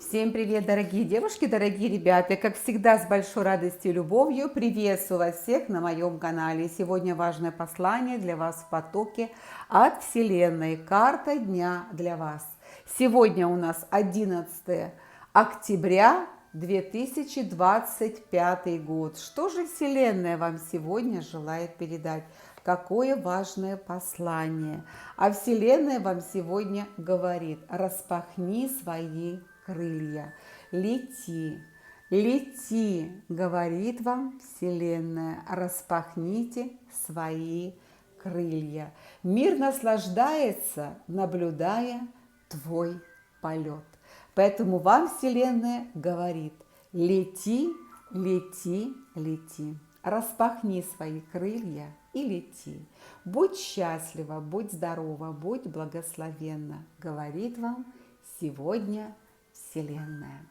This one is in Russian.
Всем привет, дорогие девушки, дорогие ребята! Как всегда, с большой радостью и любовью приветствую вас всех на моем канале. Сегодня важное послание для вас в потоке от Вселенной. Карта дня для вас. Сегодня у нас 11 октября 2025 год. Что же Вселенная вам сегодня желает передать? Какое важное послание? А Вселенная вам сегодня говорит: распахни свои крылья, лети, лети, говорит вам Вселенная, распахните свои крылья. Мир наслаждается, наблюдая твой полет. Поэтому вам Вселенная говорит: лети, лети, лети. Распахни свои крылья и лети. Будь счастлива, будь здорова, будь благословенна, говорит вам сегодня Вселенная.